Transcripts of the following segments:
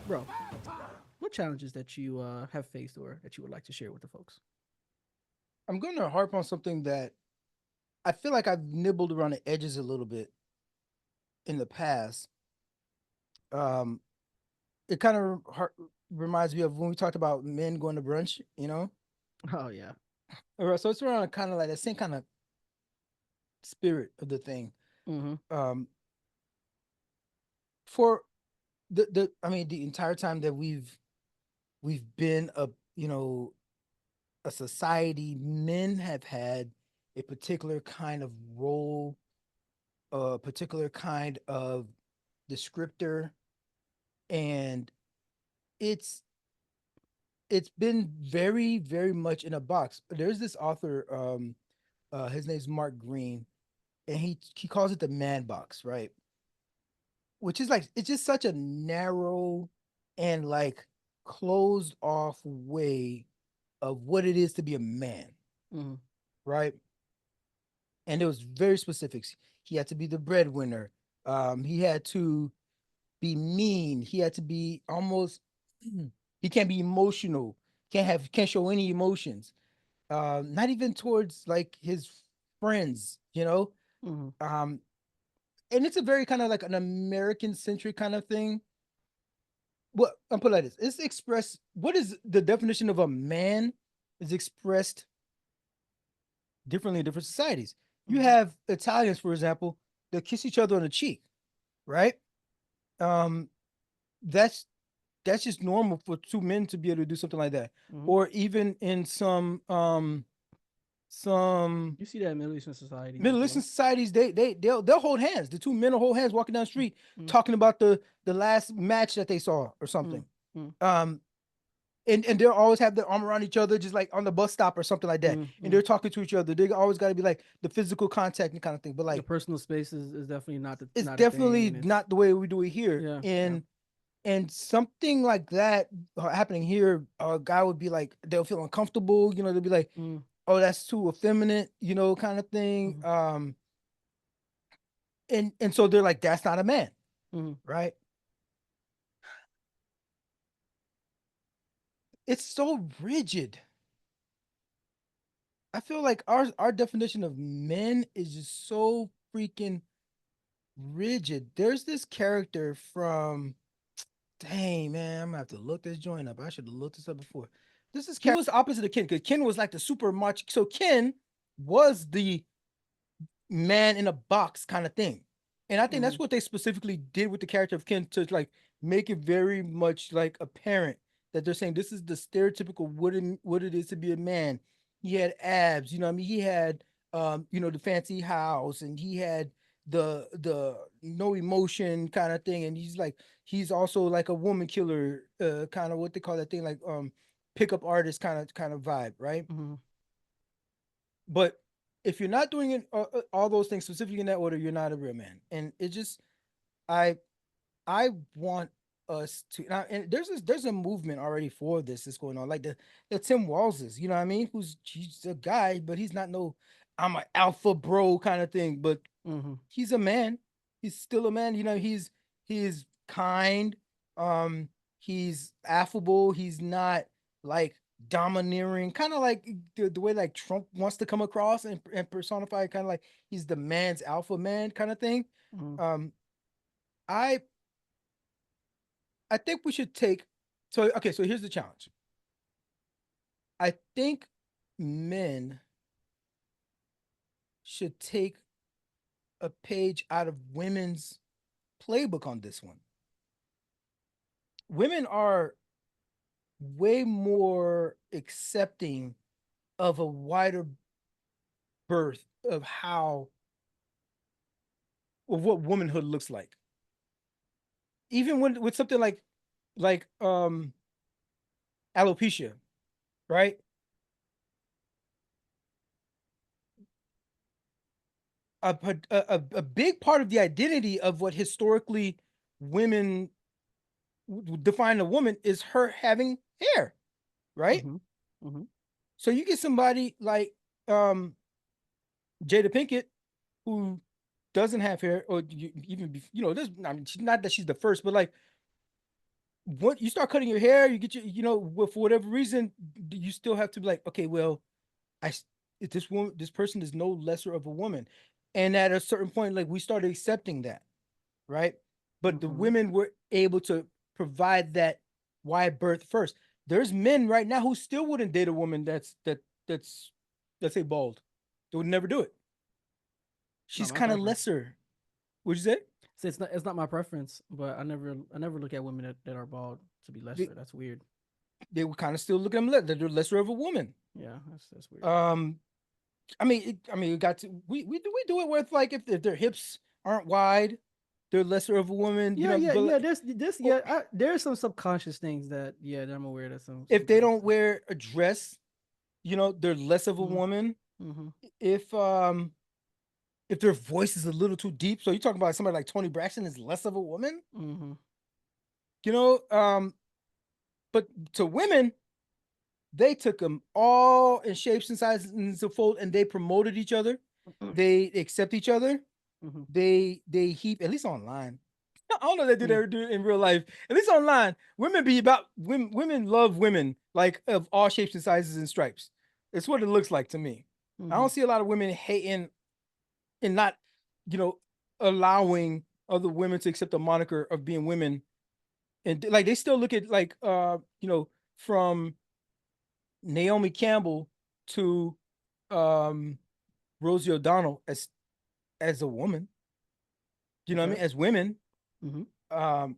Bro, what challenges that you have faced or that you would like to share with the folks? I'm going to harp on something that I feel like I've nibbled around the edges a little bit in the past. Um, it kind of reminds me of when we talked about men going to brunch, you know? Oh yeah. So it's around kind of like the same kind of spirit of the thing. Mm-hmm. Um, for I mean, the entire time that we've been you know, a society, men have had a particular kind of role, a particular kind of descriptor, and it's it's been very, very much in a box. There's this author, his name's Mark Green, and he calls it the man box, right? Which is like it's just such a narrow and like closed off way of what it is to be a man, Mm-hmm. right? And it was very specifics. He had to be the breadwinner. He had to be mean. He had to be almost. He can't be emotional. Can't show any emotions. Not even towards like his friends. You know. Mm-hmm. Um, and it's a very kind of like an American centric kind of thing. Well, I'm put it like this: it's expressed. What is the definition of a man? Is expressed differently in different societies. You Mm-hmm. have Italians, for example, that kiss each other on the cheek, right? Um, that's that's just normal for two men to be able to do something like that. Mm-hmm. Or even in some You see that in Middle Eastern societies as Middle Eastern well. societies, they'll hold hands. The two men will hold hands walking down the street Mm-hmm. talking about the last match that they saw or something. Mm-hmm. Um, and they'll always have their arm around each other, just like on the bus stop or something like that. And Mm-hmm. they're talking to each other. They always got to be like the physical contact and kind of thing. But The like, personal space is definitely it's not a thing, definitely and it's not the way we do it here. yeah, yeah. And something like that happening here, a guy would be like, they'll feel uncomfortable. You know, they'll be like, Mm-hmm. "Oh, that's too effeminate," you know, kind of thing. Mm-hmm. And so they're like, "That's not a man," Mm-hmm. right? It's so rigid. I feel like our definition of men is just so freaking rigid. There's this character from, dang man, I'm gonna have to look this joint up. I should have looked this up before. This is He was the opposite of Ken because Ken was like the super macho. So Ken was the man in a box kind of thing. And I think Mm-hmm. that's what they specifically did with the character of Ken to like make it very much like apparent that they're saying this is the stereotypical what it is to be a man. He had abs, you know what I mean? He had you know, the fancy house, and he had the no emotion kind of thing, and he's also like a woman killer, kind of what they call that thing, like pickup artist kind of vibe, right? Mm-hmm. But if you're not doing it, all those things specifically in that order, you're not a real man. And it just, I, I want us to now. And there's a movement already for this that's going on. Like the Tim Wallses, you know what I mean? He's a guy, but he's not no, I'm an alpha bro kind of thing. But Mm-hmm. he's a man. He's still a man. You know, he's kind. He's affable. He's not like domineering, kind of like the way like Trump wants to come across and personify, kind of like he's the man's alpha man kind of thing. Mm-hmm. Um, I I think we should take so okay, so here's the challenge. I think men should take a page out of women's playbook on this one. Women are way more accepting of a wider berth of how of what womanhood looks like. Even when with something like alopecia, right? A big part of the identity of what historically women define a woman is her having hair, right? Mm-hmm. Mm-hmm. So you get somebody like um Jada Pinkett who doesn't have hair, or there's, I mean, not that she's the first, but like, what you start cutting your hair, you get your, for whatever reason, you still have to be like, okay, well, I, if this woman, this person is no lesser of a woman, and at a certain point, like we started accepting that, right? But the Mm-mm. women were able to provide that wide berth first. There's men right now who still wouldn't date a woman that's let's say bald. They would never do it. Not She's my kind of preference. lesser. Would you say? So it's not my preference, but I never look at women that are bald to be They, lesser. That's weird. they would kind of still look at them they're lesser of a woman. Yeah, that's weird. Um, we got to we do it with like if their hips aren't wide, they're lesser of a woman. Yeah, yeah, But yeah. like, This or yeah. There's some subconscious things that I'm aware that some if they girls don't do. wear a dress, they're less of a Mm-hmm. woman. Mm-hmm. If if their voice is a little too deep, so you're talking about somebody like Tony Braxton is less of a woman, Mm-hmm. you know. But to women, they took them all in shapes and sizes and so fold, and they promoted each other. They accept each other. Mm-hmm. They heap, at least online. I don't know if they Mm-hmm. do it in real life. At least online, women be about women. Women love women like of all shapes and sizes and stripes. It's what it looks like to me. I Mm-hmm. don't see a lot of women hating and not, you know, allowing other women to accept the moniker of being women, and like they still look at like from Naomi Campbell to um Rosie O'Donnell as a woman. You know what I Okay. mean? As women. Mm-hmm. Um,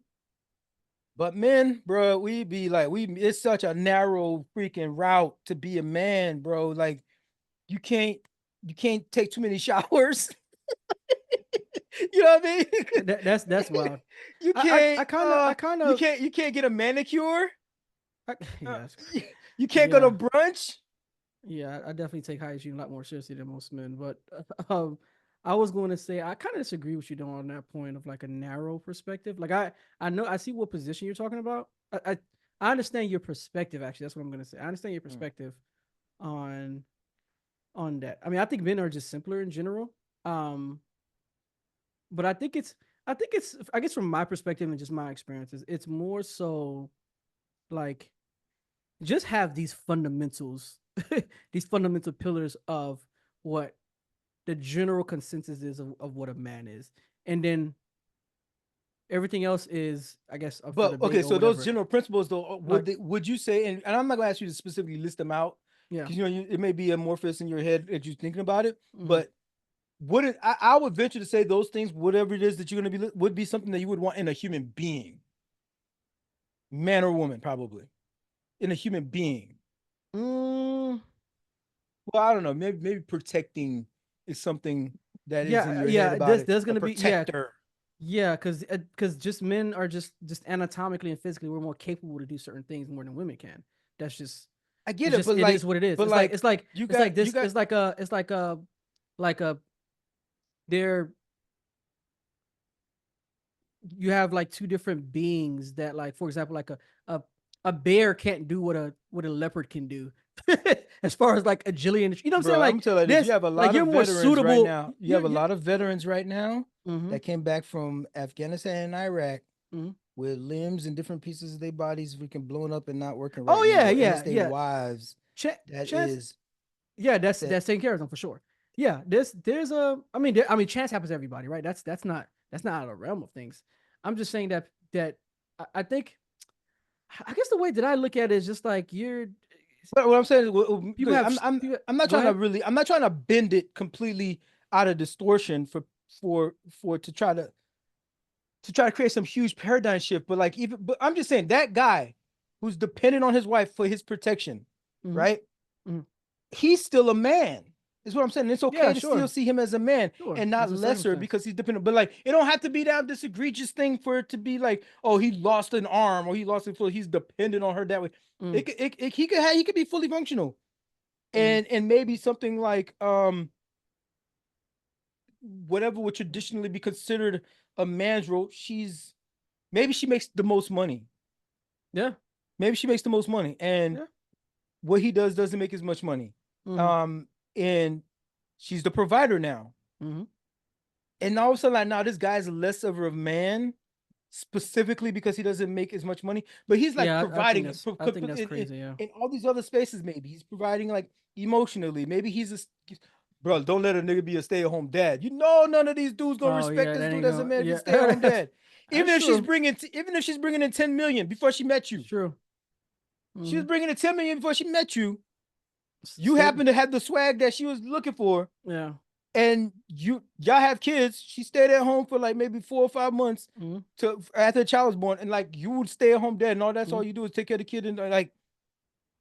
but men, bro, we be like it's such a narrow freaking route to be a man, bro. Like you can't you can't take too many showers. You know what I That's mean? wild. you I I can't kind of I kind you of can't you can't get a manicure. Uh, yeah, that's crazy. you can't go to Yeah. brunch. Yeah, I definitely take hygiene a lot more seriously than most men. But um, I was going to say I kind of disagree with you though on that point of like a narrow perspective. Like I know I see what position you're talking about. I understand your perspective. Actually, that's what I'm going to say. I understand your Mm. perspective on on that. I mean, I think men are just simpler in general. Um, but I guess from my perspective and just my experiences, it's more so like just have these fundamentals, these fundamental pillars of what the general consensus is of what a man is, and then everything else is, I guess, up for But debate okay, or so those whatever. general principles though, Like, would you say, and I'm not gonna ask you to specifically list them out yeah, because it may be amorphous in your head as you're thinking about it, mm-hmm. but wouldn't I would venture to say those things, whatever it is that you're gonna be, would be something that you would want in a human being, man or woman, probably in a human being. mm, Well, I don't know, maybe protecting is something that is in yeah, your head yeah. about it. There's A gonna be protector. yeah, because just men are just anatomically and physically we're more capable to do certain things more than women can. That's just I get it, but it is like, what it is. but like It's like you this. got, It's like a they're you have like two different beings that like for example like a a bear can't do what a leopard can do as far as like agility and you know what I'm saying bro, I'm like gonna tell you this. You this have a like lot you're of more veterans right suitable now. You have a you're lot of veterans right now mm-hmm, that came back from Afghanistan and Iraq mm-hmm. with limbs and different pieces of their bodies freaking blown up and not working right Oh yeah anymore. And it's yeah their yeah wives that chance is yeah that that's taking care of them for sure yeah there's a I mean chance happens to everybody right that's not out of the realm of things I'm just saying that I think I guess the way that I look at it is just like you're but what I'm saying is, people have people, I'm not go trying to ahead. really, I'm not trying to bend it completely out of distortion for to try to create some huge paradigm shift. But like, even, but I'm just saying that guy who's dependent on his wife for his protection, Mm-hmm, right? mm-hmm. He's still a man. Is what I'm saying. It's Yeah, okay to still sure, see him as a man sure. and It's not a lesser circumstance. because he's dependent. But like, it don't have to be that this egregious thing for it to be like, oh, he lost an arm or he lost a foot. He's dependent on her that way. Mm, He could be fully functional, mm, and maybe something like whatever would traditionally be considered a man's role. Maybe she makes the most money. yeah, Maybe she makes the most money, and yeah. what he does doesn't make as much money. Mm-hmm, Um, and she's the provider now. mm-hmm. And all of a sudden, like, now this guy's less of a man specifically because he doesn't make as much money, but he's like Yeah, providing I think that's crazy. Yeah. in all these other spaces. Maybe he's providing like emotionally. Maybe he's a bro. Don't let a nigga be a stay-at-home dad. You know, none of these dudes gonna Oh respect yeah, this that dude ain't as a going. man if he's Yeah, a stay-at-home dad. that's true. Even if she's bringing in 10 million before she met It's you, true. she was Mm-hmm. bringing in 10 million before she met you. You Step. happen to have the swag that she was looking for, Yeah. and y'all have kids. She stayed at home for like maybe 4 or 5 months Mm-hmm. to after the child was born, and like you would stay at home dad, and all that's Mm-hmm. all you do is take care of the kid, and like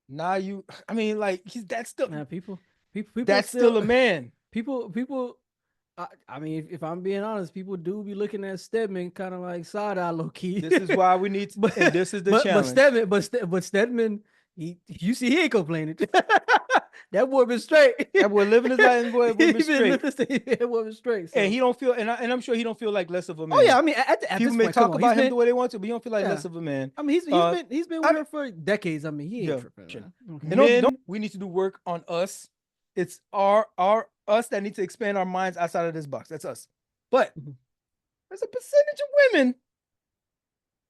now you, I mean, like Yeah, people that's still, still a man. people. I mean, if I'm being honest, people do be looking at Stedman kind of like side eye low key. This is why we need, but and this is the but challenge. Stedman, but Stedman, you see, he ain't complaining. That boy been straight. That boy living his life, and boy, He women been straight, living that boy been straight. and So, he don't feel, and I'm sure he don't feel like less of a oh yeah, man. I mean, at People this may point, come talk on, he's about him the been, way they want to, but you don't feel like yeah. less of a man. I mean, Uh, he's been I with mean, her for decades. I mean, he ain't yeah, tripping, sure. man. Okay. Men, we need to do work on us. It's our us that need to expand our minds outside of this box. That's us. But Mhm. there's a percentage of women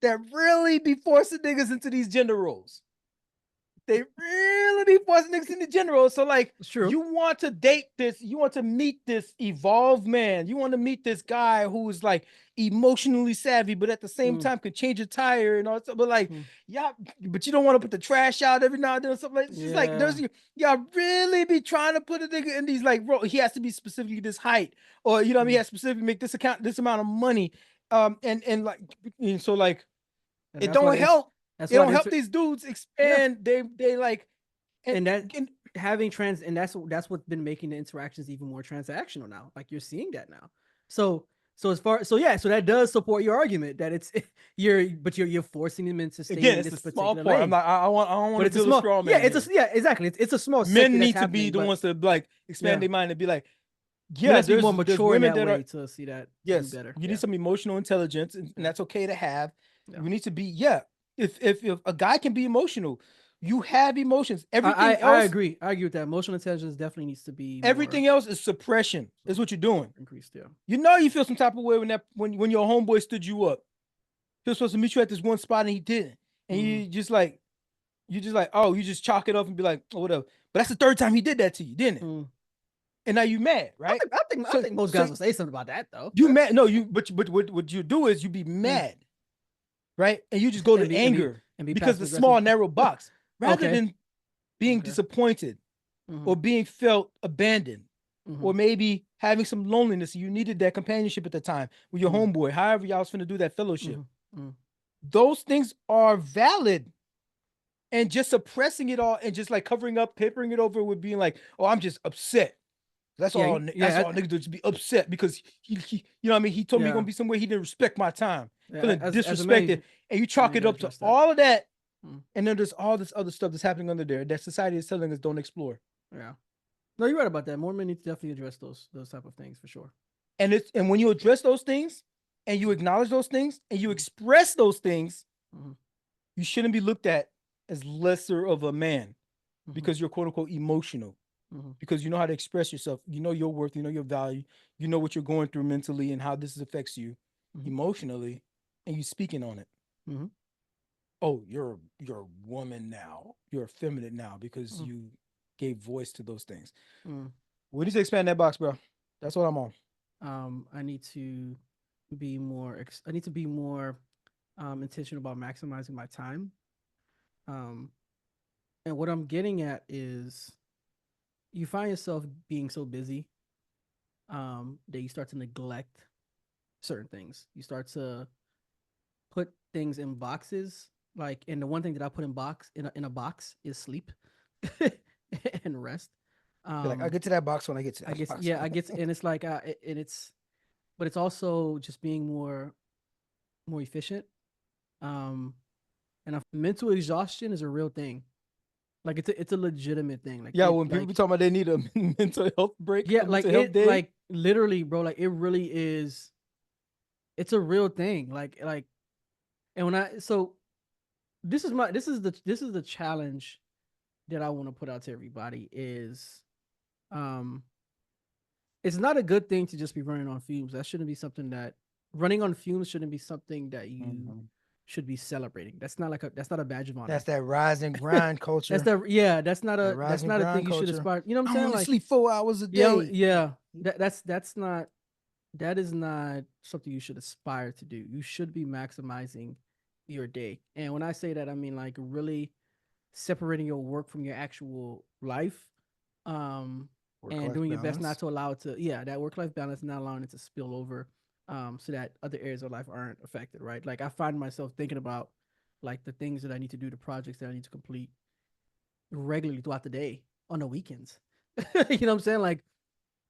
that really be forcing niggas into these gender roles. They really be forcing niggas into gender roles. So like It's true. you want to date this, you want to meet this evolved man, you want to meet this guy who's like emotionally savvy, but at the same Mm, time can change a tire and all that. But like, mm. yeah, but you don't want to put the trash out every now and then or something like. It's just like Yeah. y'all really be trying to put a nigga in these like, bro, he has to be specifically this height, or you know what I mean, he Mm. has to specifically make this account this amount of money. And like, and so like And it that's why don't help. that's It why don't help these dudes yeah. expand. They like and, And that and having trans and that's what's been making the interactions even more transactional now. Like you're seeing that now. So so that does support your argument that it's you're forcing them into staying again, in it's this a small particular part. I'm lane. not. I don't want But to it's a build a small, straw yeah, man here. yeah, exactly. It's a small sector Men that's need to be happening, the but ones to like expand yeah, their mind and be like, men yeah, have to be more there's mature in women that that are way to see that to do yes. better. You need Yeah, some emotional intelligence, and yeah, that's okay to have. yeah. You need to be yeah. If a guy can be emotional, you have emotions. Everything else, I agree with that. Emotional intelligence definitely needs to be more everything else is suppression. Is what you're doing. increased. Yeah. You know you feel some type of way when when your homeboy stood you up. He was supposed to meet you at this one spot and he didn't. And Mm, you just like, oh, you just chalk it up and be like, oh, whatever. But that's the third time he did that to you, didn't it? mm. And now you mad, right? I So think most so guys will say something about that though. you mad. No, you but what you do is you be Mm. mad, right? And you just go And to be anger and be because passive the aggressive. small, narrow box, rather Okay. than being Okay. disappointed Mm-hmm. or being felt abandoned. Mm-hmm. Or maybe having some loneliness. You needed that companionship at the time with your Mm-hmm. homeboy. However, y'all was finna do that fellowship. Mm-hmm. Those things are valid, and just suppressing it all and just like covering up, papering it over with being like, "Oh, I'm just upset." That's Yeah. all. That's Yeah. all niggas do, just be upset because he you know what I mean. He told me he Yeah. gonna be somewhere. He didn't respect my time, Yeah. feeling As a man, disrespected, and you man, chalk you it gotta up to address that. all of that. Mm. And then there's all this other stuff that's happening under there that society is telling us don't explore. Yeah. No, you're right about that. More men need to definitely address those type of things for sure. And when you address those things, and you acknowledge those things, and you Mm-hmm. express those things, Mm-hmm. you shouldn't be looked at as lesser of a man Mm-hmm. because you're quote unquote emotional. Mm-hmm. Because you know how to express yourself. You know your worth, you know your value, you know what you're going through mentally and how this affects you Mm-hmm. emotionally, and you speaking on it. Mm-hmm. Oh, you're a woman now. You're effeminate now because you gave voice to those things. Mm-hmm. We need to expand that box, bro. That's what I'm on. I need to be more. I need to be more intentional about maximizing my time. Um, and what I'm getting at is you find yourself being so busy that you start to neglect certain things. You start to put things in boxes. Like, and the one thing that I put in a box is sleep and rest. Be like, I'll Um, get to that box when I get to I that guess box. yeah, I guess, and it's like and it's but it's also just being more efficient. Um, and mental exhaustion is a real thing. Like it's a legitimate thing. Like Yeah, it when people be like talking about they need a mental health break, yeah, a mental health day. like literally, bro. Like it really is. It's a real thing. And when I so this is the challenge that I want to put out to everybody um it's not a good thing to just be running on fumes. That shouldn't be something that running on fumes shouldn't be something that you Mhm. should be celebrating. That's not a badge of That's honor. that rise and grind That's culture. the yeah. That rise That's and not a thing grind you should culture. aspire. You know what I'm I saying? only Like sleep 4 hours a yeah, day. yeah. That's not that is not something you should aspire to do. You should be maximizing your day. And when I say that, I mean like really separating your work from your actual life. Um, Work and life doing your best not balance. to allow it to, yeah, that work life balance, not allowing it to spill over, so that other areas of life aren't affected, right? Like I find myself thinking about like the things that I need to do, the projects that I need to complete regularly throughout the day on the weekends. You know what I'm saying? Like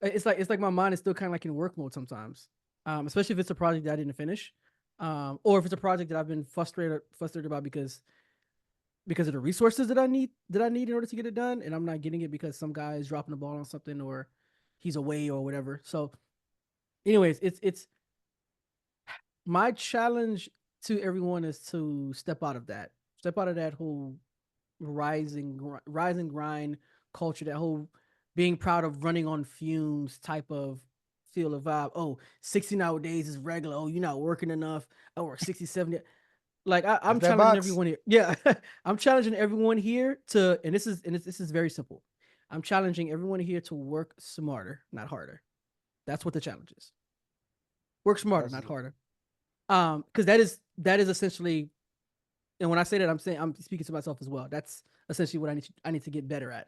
it's like my mind is still kind of like in work mode sometimes, especially if it's a project that I didn't finish, or if it's a project that I've been frustrated about because of the resources that I need in order to get it done, and I'm not getting it because some guy is dropping the ball on something or he's away or whatever. So, anyways, it's my challenge to everyone is to step out of that whole rising grind culture, that whole being proud of running on fumes type of feel of vibe. Oh, 16-hour days is regular. Oh, you're not working enough. I work 60, 70. Like That's I'm that challenging box. everyone here. Yeah, I'm challenging everyone here to, and this is very simple. I'm challenging everyone here to work smarter, not harder. That's what the challenge is. Work smarter, That's not harder. Because that is essentially, and when I say that, I'm saying I'm speaking to myself as well. That's essentially what I need to get better at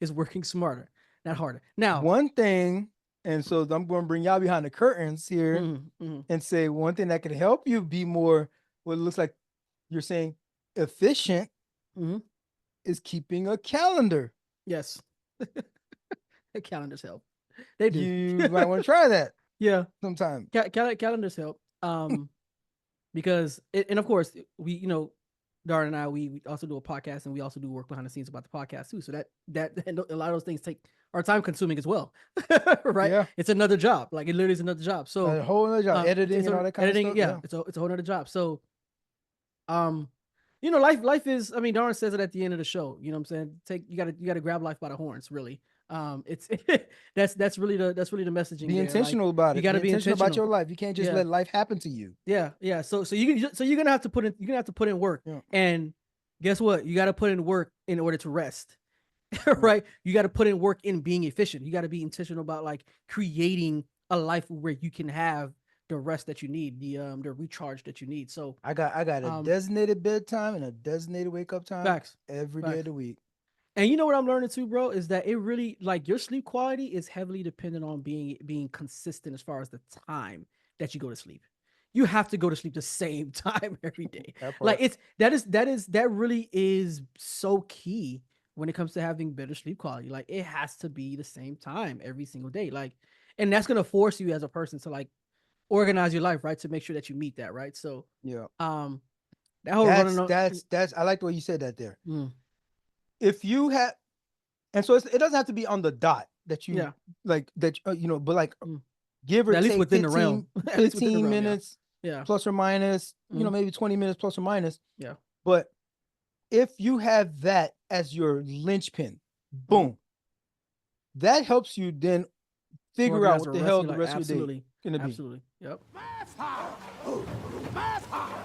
is working smarter, not harder. Now, one thing. And so I'm going to bring y'all behind the curtains here mm, mm, and say one thing that could help you be more what it looks like you're saying efficient mm, is keeping a calendar. yes, calendars help. They do. You might want to try that Yeah, sometime. calendars help. Because and of course we Darwin and I we also do a podcast and we also do work behind the scenes about the podcast too. So that and a lot of those things take are time consuming as well, right? Yeah. It's another job. Like it literally is another job. So A whole other job, editing it's and a all that kind of editing. stuff. Yeah, Yeah. it's a whole other job. So um, life is. I mean, Darwin says it at the end of the show. You know what I'm saying? You got to grab life by the horns. Really. It's that's really the messaging Be there. Like intentional about you it. got Be to be intentional about intentional. your life. You can't just Yeah, let life happen to you. yeah. So you're gonna have to put in work, Yeah. and guess what? You got to put in work in order to rest, Yeah. right? You got to put in work in being efficient. You got to be intentional about like creating a life where you can have the rest that you need, the recharge that you need. So I got a um, designated bedtime and a designated wake up time facts, every day of facts. the week. And you know what I'm learning too, bro, is that it really like your sleep quality is heavily dependent on being consistent as far as the time that you go to sleep. You have to go to sleep the same time every day. That Like part. that really is so key when it comes to having better sleep quality. Like it has to be the same time every single day. Like, and that's gonna force you as a person to like organize your life, right? To make sure that you meet that, right? So, Yeah. um, that whole running on, That's I like the way you said that there. mm, If you have and so it doesn't have to be on the dot that you yeah, like that but like mm, give or at least take within the realm, 15 at least within the 15 realm, yeah. minutes Yeah. plus or minus, Mm, maybe 20 minutes plus or minus. yeah. But if you have that as your linchpin, Mm. boom, that helps you then figure out Organize what the the rest of hell your the life. rest of your day Absolutely. gonna be. Absolutely. Yep. Math house! Math house!